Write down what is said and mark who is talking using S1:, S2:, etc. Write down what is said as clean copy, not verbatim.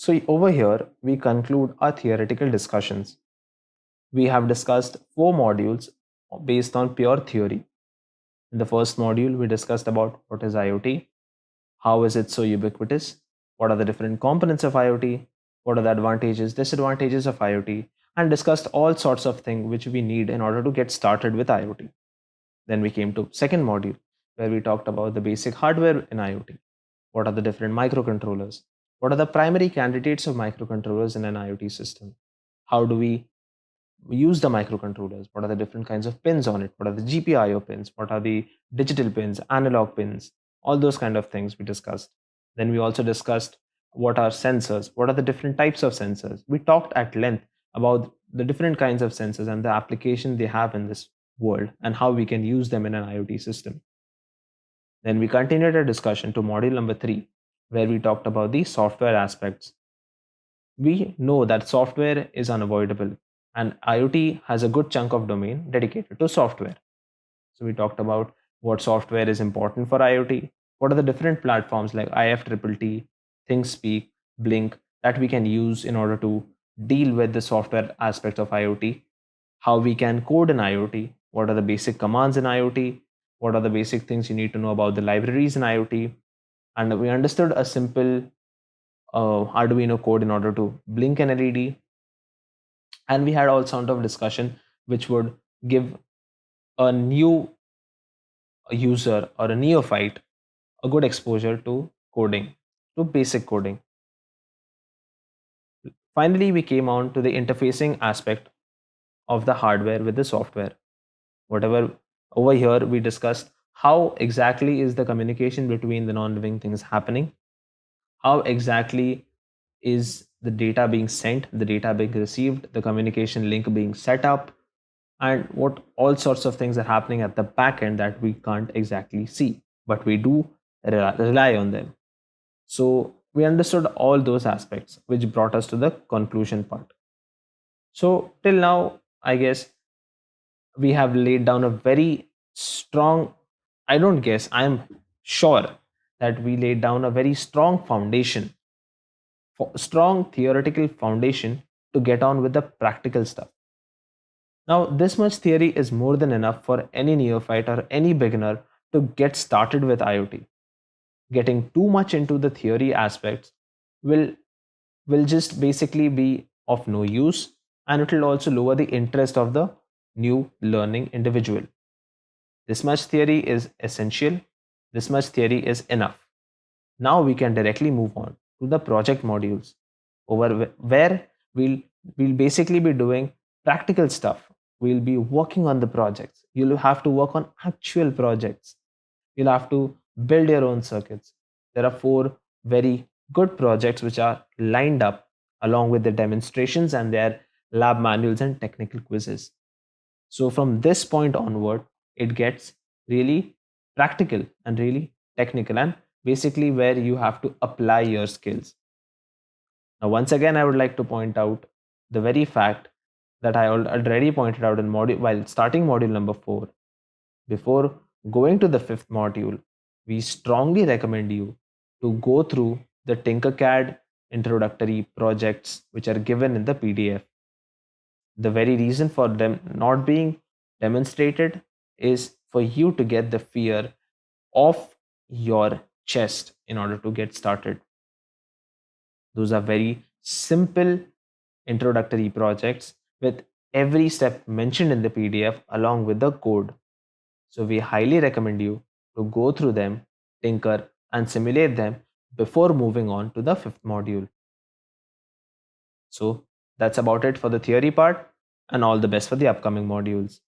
S1: So over here, we conclude our theoretical discussions. We have discussed 4 modules based on pure theory. In the first module, we discussed about what is IoT, how is it so ubiquitous, what are the different components of IoT, what are the advantages, disadvantages of IoT, and discussed all sorts of things which we need in order to get started with IoT. Then we came to second module where we talked about the basic hardware in IoT. What are the different microcontrollers? What are the primary candidates of microcontrollers in an IoT system? How do we use the microcontrollers? What are the different kinds of pins on it? What are the GPIO pins? What are the digital pins, analog pins? All those kind of things we discussed. Then we also discussed what are sensors? What are the different types of sensors? We talked at length about the different kinds of sensors and the application they have in this world and how we can use them in an IoT system. Then we continued our discussion to module number 3, where we talked about the software aspects. We know that software is unavoidable, and IoT has a good chunk of domain dedicated to software. So we talked about what software is important for IoT, what are the different platforms like IFTTT, ThinkSpeak, Blink that we can use in order to deal with the software aspect of IoT, how we can code in IoT, what are the basic commands in IoT, what are the basic things you need to know about the libraries in IoT, and we understood a simple Arduino code in order to blink an LED, and we had all sort of discussion which would give a new user or a neophyte a good exposure to coding, to basic coding. Finally, we came on to the interfacing aspect of the hardware with the software. Whatever over here, we discussed how exactly is the communication between the non-living things happening, how exactly is the data being sent, the data being received, the communication link being set up, and what all sorts of things are happening at the back end that we can't exactly see, but we do rely on them. So we understood all those aspects, which brought us to the conclusion part. So till now, I guess we have laid down a very strong, I don't guess, I'm sure that we laid down a very strong foundation, strong theoretical foundation to get on with the practical stuff. Now, this much theory is more than enough for any neophyte or any beginner to get started with IoT. Getting too much into the theory aspects will just basically be of no use, and it will also lower the interest of the new learning individual. This much theory is essential, this much theory is enough. Now we can directly move on to the project modules over where we'll basically be doing practical stuff. We'll be working on the projects. You'll have to work on actual projects. You'll have to build your own circuits. There are 4 very good projects which are lined up along with the demonstrations and their lab manuals and technical quizzes. So from this point onward, it gets really practical and really technical, and basically where you have to apply your skills. Now, once again, I would like to point out the very fact that I already pointed out in module while starting module number 4. Before going to the 5th module, we strongly recommend you to go through the Tinkercad introductory projects which are given in the PDF. The very reason for them not being demonstrated is for you to get the fear off your chest in order to get started. Those are very simple introductory projects with every step mentioned in the PDF along with the code. So we highly recommend you to go through them, tinker, and simulate them before moving on to the 5th module. So that's about it for the theory part, and all the best for the upcoming modules.